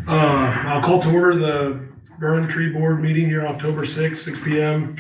I'll call to order the Berne Tree Board meeting here October 6th, 6 p.m.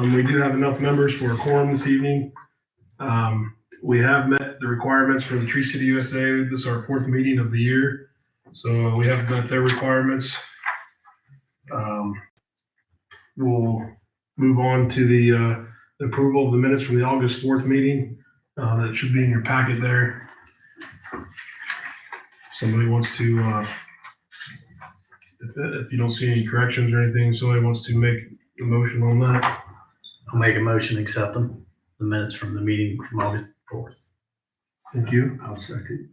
We do have enough members for a quorum this evening. We have met the requirements for the Tree City USA. This is our fourth meeting of the year, so we have met their requirements. We'll move on to the approval of the minutes from the August 4th meeting. That should be in your packet there. Somebody wants to, if you don't see any corrections or anything, somebody wants to make a motion on that. I'll make a motion to accept them, the minutes from the meeting from August 4th. Thank you. I'll second.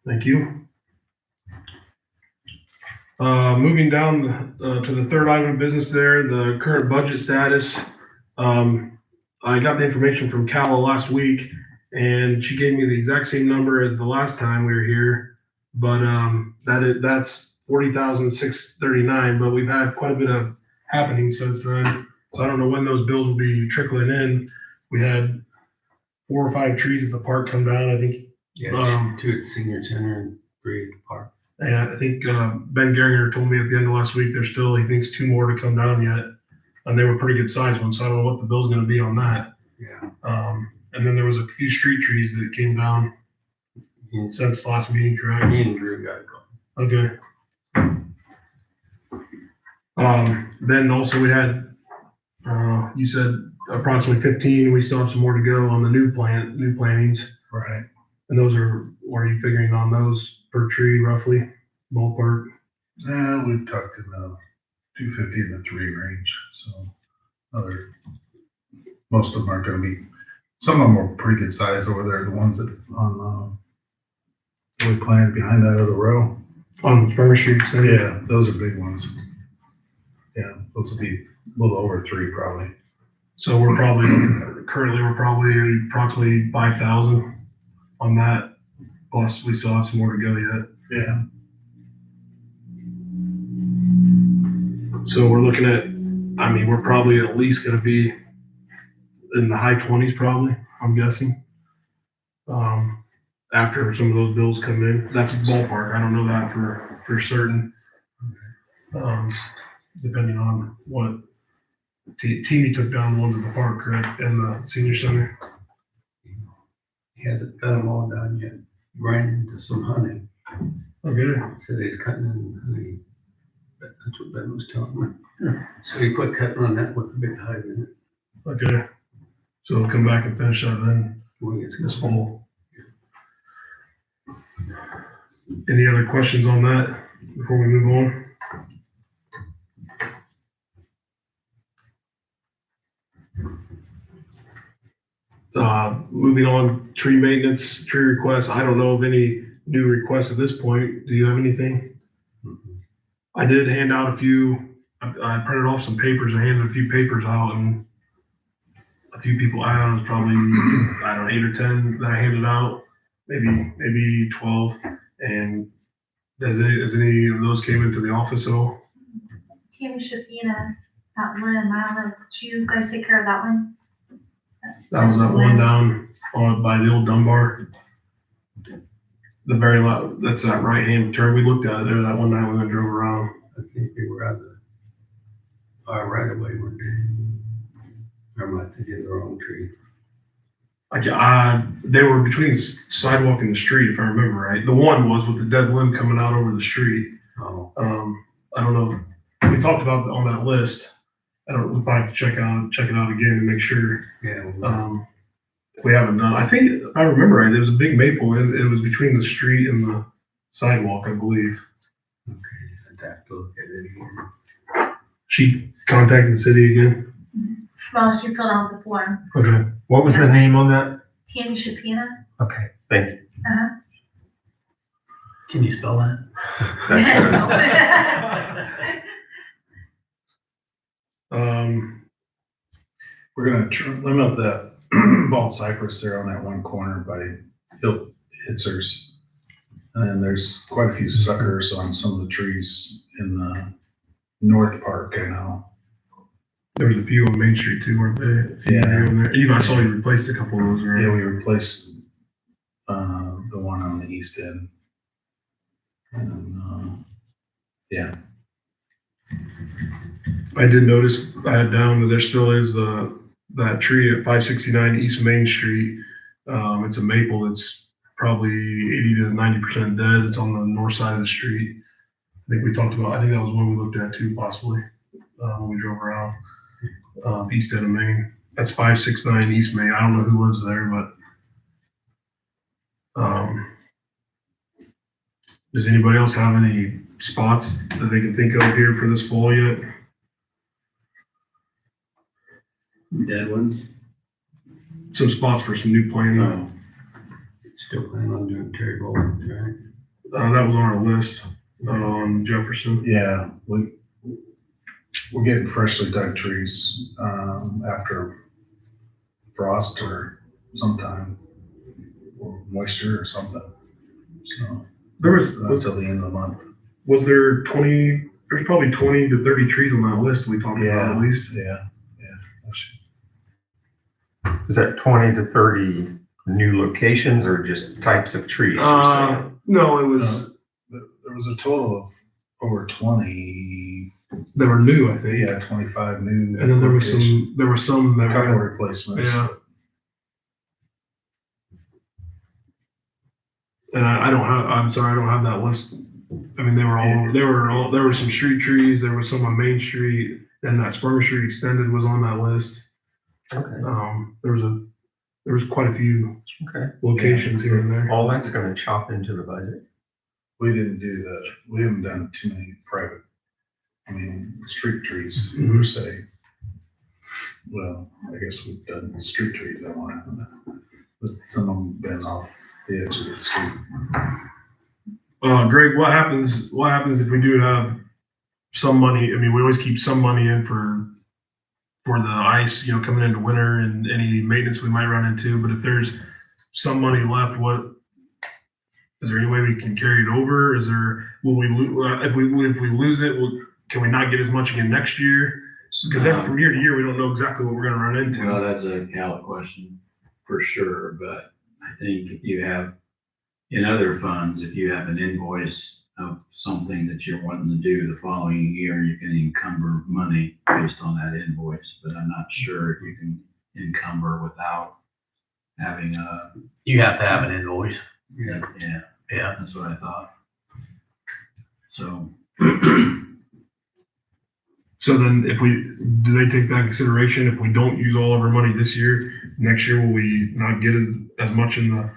Thank you. Moving down to the third item of business there, the current budget status. I got the information from Calla last week, and she gave me the exact same number as the last time we were here, but that's $40,639. But we've had quite a bit of happening since then, so I don't know when those bills will be trickling in. We had 4 or 5 trees at the park come down, I think. Yeah, 2 at the senior center and 3 at the park. And I think Ben Geringer told me at the end of last week he thinks 2 more to come down yet, and they were pretty good sized ones. So I don't know what the bill's going to be on that. Yeah. And then there was a few street trees that came down since last meeting, correct? Me and Drew got to go. Okay. Then also we had, you said approximately 15. We still have some more to go on the new plantings. Right. And those are, what are you figuring on those per tree roughly, ballpark? We've talked in the 250 to 3 range. So most of them aren't going to be. Some of them are pretty good size over there. The ones that we planted behind that other row On Springer Street. So yeah, those are big ones. Yeah, those will be a little over 3 probably. So we're currently approximately 5,000 on that. Plus we still have some more to go yet. Yeah. So we're looking at, we're probably at least going to be in the high 20s probably, I'm guessing. After some of those bills come in, that's ballpark. I don't know that for certain. Depending on what Teamy took down the ones at the park, correct, and the senior center. He hasn't got them all done yet. Ran into some honey. Okay. So he's cutting in honey. That's what Ben was telling me. Yeah. So he quit cutting on that with the big hive in it. Okay. So we'll come back and finish that then When it's this fall. Any other questions on that before we move on? Moving on, tree maintenance, tree requests. I don't know of any new requests at this point. Do you have anything? Mm-hmm. I did hand out a few. I printed off some papers. I handed a few papers out, and a few people. I don't know, probably 8 or 10 that I handed out. Maybe 12. And has any of those came into the office at all? Tammy Shapina, that one, I don't know, did you guys take care of that one? That was that one down by the old Dunbar. The very last, that's that right hand turn. We looked at it there that one night when we drove around. I think they were out of the right away one day. Or am I thinking of the wrong tree? They were between the sidewalk and the street, if I remember right. The one was with the dead limb coming out over the street. Oh. I don't know. We talked about on that list. We'll probably have to check it out again and make sure. Yeah. If we haven't done, I think if I remember right, there was a big maple and it was between the street and the sidewalk, I believe. Okay, I'd have to look at it again. She contacted the city again. Well, she filled out the form. Okay. What was the name on that? Tammy Shapina. Okay. Thank you. Can you spell that? That's We're going to limit the bald cypress there on that one corner by Hitzers. And then there's quite a few suckers on some of the trees in the North Park, I know. There was a few on Main Street too, weren't there? Yeah. I saw you replaced a couple of those, right? Yeah, we replaced the one on the east end. And Yeah. I did notice, I had down that there still is that tree at 569 East Main Street. It's a maple that's probably 80 to 90% dead. It's on the north side of the street. I think we talked about, I think that was one we looked at too, possibly, when we drove around, east end of Maine. That's 569 East Main. I don't know who lives there, but, does anybody else have any spots that they can think of here for this fall yet? Dead ones? Some spots for some new planting. No. Still planning on doing Terry Bowles, right? That was on our list, on Jefferson. Yeah, we're getting freshly dug trees, after frost or sometime, or moisture or something. So, There was not till the end of the month. there 20, there's probably 20 to 30 trees on that list we talked about at least. Yeah. Is that 20 to 30 new locations or just types of trees you're saying? No, it was, There was a total of over 20, they were new, I think. 25 new. And then there was locations. some that Couple were, replacements. yeah. And I'm sorry, I don't have that list. I mean, there were some street trees, there was some on Main Street, and that Springer Street Extended was on that list. Okay. There was quite a few Okay. locations here and there. All that's going to chop into the budget. We didn't do that. We haven't done too many private, street trees Mhm. per se. Well, I guess we've done street trees, I want to, but some of them been off the edge of the street. Greg, what happens if we do have some money? I mean, we always keep some money in for the ice, coming into winter and any maintenance we might run into. But if there's some money left, is there any way we can carry it over? Will we if we lose it, can we not get as much again next year? Because from year to year, we don't know exactly what we're going to run into. Well, that's a Cal question for sure, but I think if you have, in other funds, if you have an invoice of something that you're wanting to do the following year, you can encumber money based on that invoice, but I'm not sure if you can encumber without having You have to have an invoice. yeah, Yeah. that's what I thought. So, So then do they take that in consideration? If we don't use all of our money this year, next year, will we not get as much in the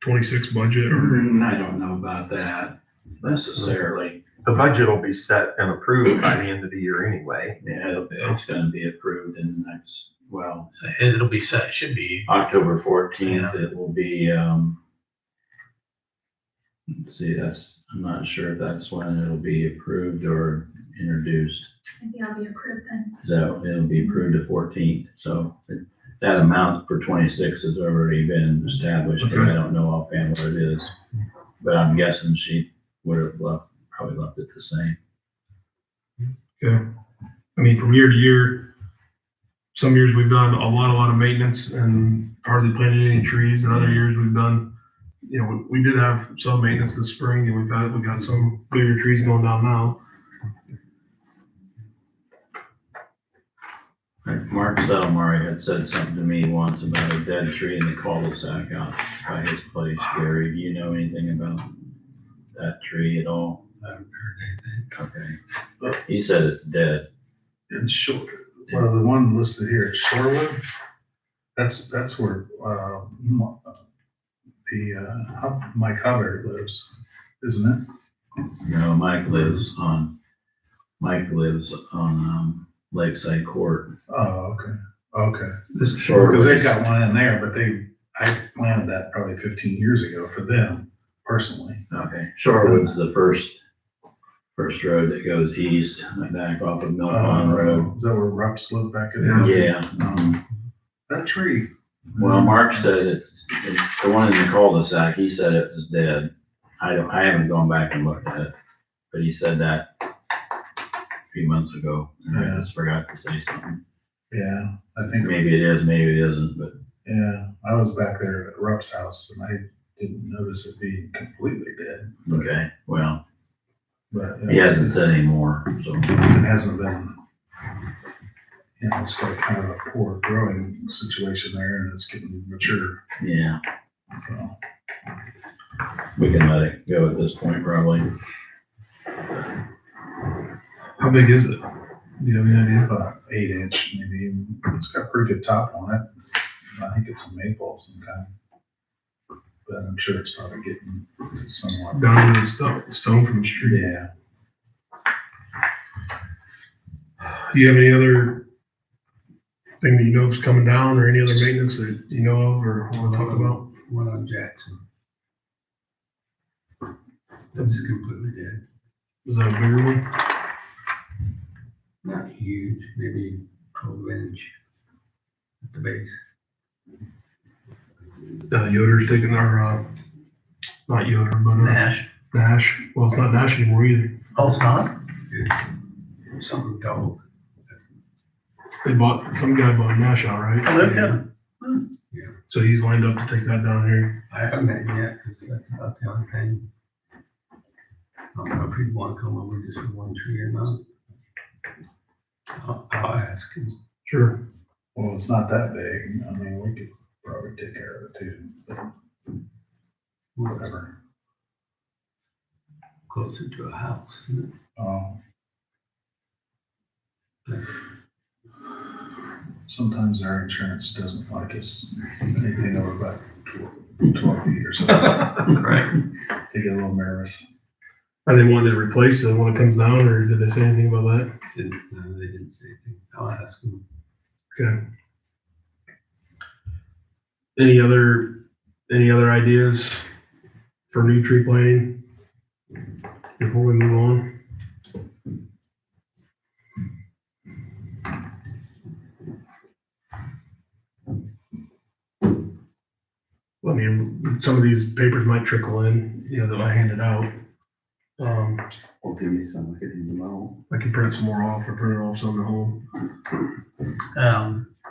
26 budget? Or I don't know about that necessarily. The budget will be set and approved by the end of the year anyway. Yeah, it's gonna be approved in the next, So it'll be set, it should be. October 14th, it will be, let's see, I'm not sure if that's when it'll be approved or introduced. Maybe I'll be approved then. So it'll be approved the 14th, so that amount for 26 has already been established, and I don't know offhand what it is. But I'm guessing she would have probably left it the same. Yeah. I mean, from year to year, some years we've done a lot of maintenance and hardly planted any trees, and other years we've done, we did have some maintenance this spring, and we got some bigger trees going down now. Mark Settlemari had said something to me once about a dead tree in the cul-de-sac out by his place. Gary, do you know anything about that tree at all? I haven't heard anything. Okay. He said it's dead. And well, the one listed here is Shorewood. That's where, Mike Hubbard lives, isn't it? No, Mike lives on Lakeside Court. Oh, okay. This Because they've got one in there, but I planted that probably 15 years ago for them personally. Okay, Shorewood's the first road that goes east, back off of Mill Pond Road. Is that where Rups lived back in there? Yeah. That tree. Well, Mark said it's the one in the cul-de-sac. He said it was dead. I haven't gone back and looked at it, but he said that a few months ago, and I just forgot to say something. Yeah, I think. Maybe it is, maybe it isn't, but. Yeah, I was back there at Rupp's house and I didn't notice it being completely dead. Okay, well, but. He hasn't said any more, so. It hasn't been, it's got kind of a poor growing situation there and it's getting mature, Yeah, so. we can let it go at this point probably. How big is it? Do you have any idea? About 8 inch, maybe. It's got a pretty good top on it. I think it's a maple of some kind. But I'm sure it's probably getting somewhat. Down to the stone from the street. Yeah. Do you have any other thing that you know is coming down or any other maintenance that you know of or want to talk about? One on Jackson. That's completely dead. Is that a bigger one? Not huge, maybe 12 inch at the base. Yoder's taking our, not Yoder, but Nash. Nash. Well, it's not Nash anymore either. Oh, it's not? It's something dog. Some guy bought Nash out, right? Oh, okay. So he's lined up to take that down here. I haven't met him yet, because that's about the only thing. I don't know if he'd want to come over just for one tree or not. I'll ask him. Sure. Well, it's not that big. I mean, we could probably take care of it too, but whatever. Closer to a house, isn't Sometimes our insurance doesn't like us anything over about 12 feet or something. Right. They get a little nervous. Are they wanting it replaced when it comes down or did they say anything about that? No, they didn't say anything. I'll ask him. Okay. Any other ideas for new tree planting before we move on? Well, I mean, some of these papers might trickle in, that I handed out. Or give me some, I could use them all. I can print some more off or print it off some at home.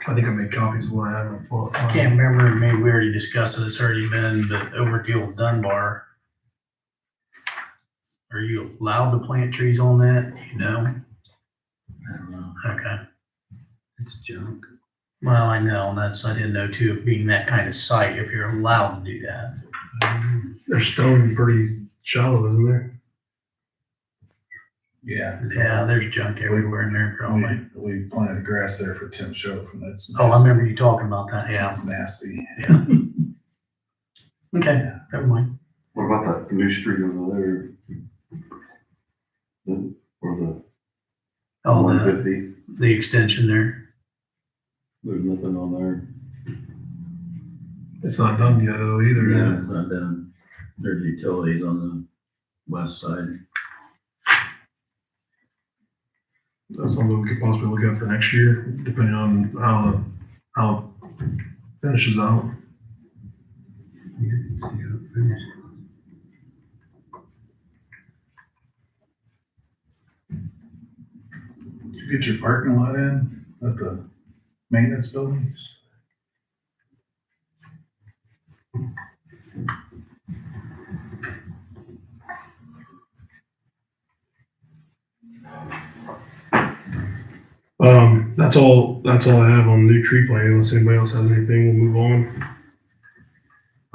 I think I made copies of what I have on file. I can't remember, maybe we already discussed it, it's already been, but over at the old Dunbar, are you allowed to plant trees on that? You know? I don't know. Okay. It's junk. Well, I know, and that's, I didn't know too, if being that kind of site, if you're allowed to do that. There's stone pretty shallow, isn't there? Yeah. Yeah, there's junk everywhere in there probably. We planted grass there for Tim Schoaf and that's. Oh, I remember you talking about that, yeah. It's nasty. Yeah. Okay, never mind. What about that new street over there? Or the Oh, one the, fifty, the extension there. there's nothing on there. It's not done yet though either. Yeah, it's not done. There's utilities on the west side. That's something we could possibly look at for next year, depending on how it finishes out. Yeah, see how it finished. Did you get your parking lot in at the maintenance building? That's all I have on new tree planting, unless anybody else has anything, we'll move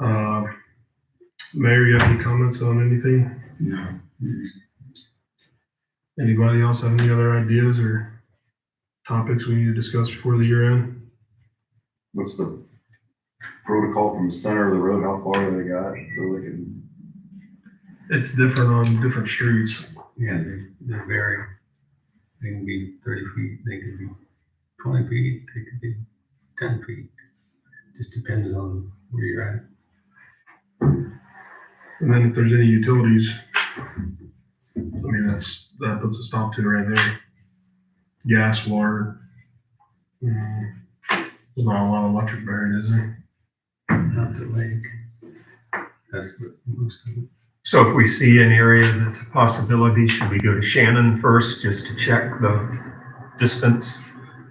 on. Mayor, you have any comments on anything? No. Anybody else have any other ideas or topics we need to discuss before the year end? What's the protocol from the center of the road? How far they got so they can? It's different on different streets. Yeah, they vary. They can be 30 feet, they could be 20 feet, they could be 10 feet. Just depends on where you're at. And then if there's any utilities, I mean, that puts a stop to it right there. Gas, water. There's not a lot of electric buried, is there? Out the lake. That's what most of it. So if we see an area that's a possibility, should we go to Shannon first just to check the distance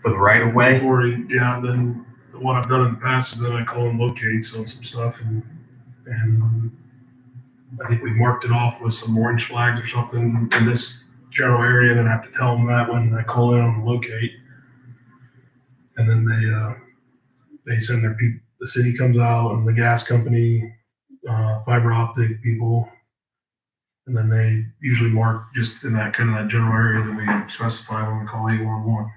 for the right of way? Then what I've done in the past is then I call and locate on some stuff and I think we marked it off with some orange flags or something in this general area, then I have to tell them that when I call in on the locate. And then they send their people, the city comes out and the gas company, fiber optic people. And then they usually mark just in that kind of that general area that we specify when we call 811.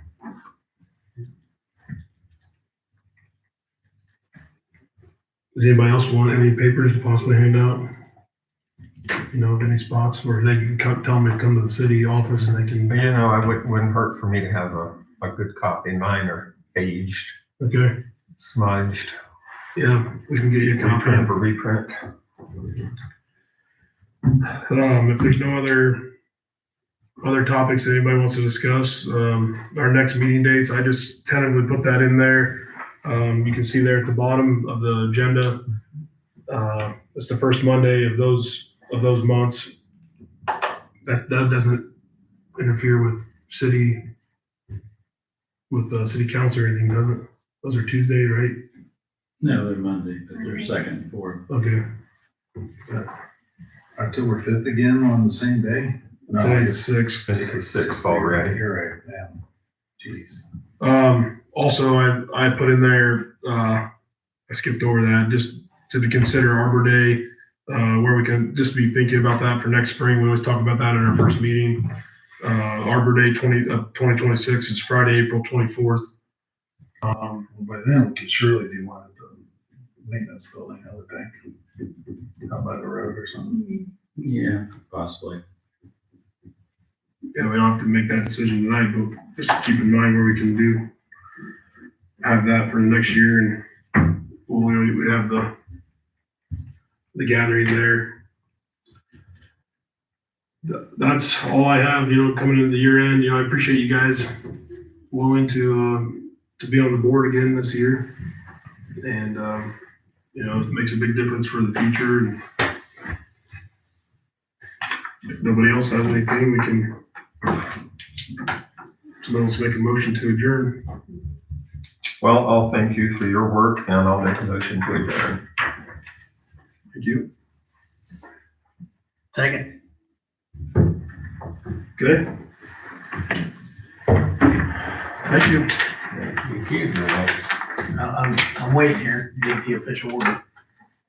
Does anybody else want any papers to possibly hand out? You know, of any spots where they can tell them to come to the city office and they can, You know, wouldn't hurt for me to have a good copy. Mine are aged, okay, smudged, yeah, we can get you a copy. reprint or reprint. If there's no other topics that anybody wants to discuss, our next meeting dates, I just tentatively put that in there. You can see there at the bottom of the agenda, it's the first Monday of those months. That doesn't interfere with city council or anything, does it? Those are Tuesday, right? No, they're Monday, but they're second and fourth. Okay. October 5th again on the same day? No, Today's the 6th. It's the 6th already. You're right, man. Jeez. Also, I put in there, I skipped over that, just to consider Arbor Day, where we can just be thinking about that for next spring. We always talk about that in our first meeting. Arbor Day 2026 is Friday, April 24th. Well, by then, we could surely do one at the maintenance building, I would think. Out by the road or something. Yeah, possibly. Yeah, we don't have to make that decision tonight, but just keep in mind where we can have that for next year, and we have the gathering there. That's all I have, coming into the year end. I appreciate you guys willing to be on the board again this year. And, it makes a big difference for the future. And if nobody else has anything, somebody wants to make a motion to adjourn. Well, I'll thank you for your work and I'll make a motion to adjourn. Thank you. Second. Good. Thank you. Thank you. I'm waiting here to get the official order.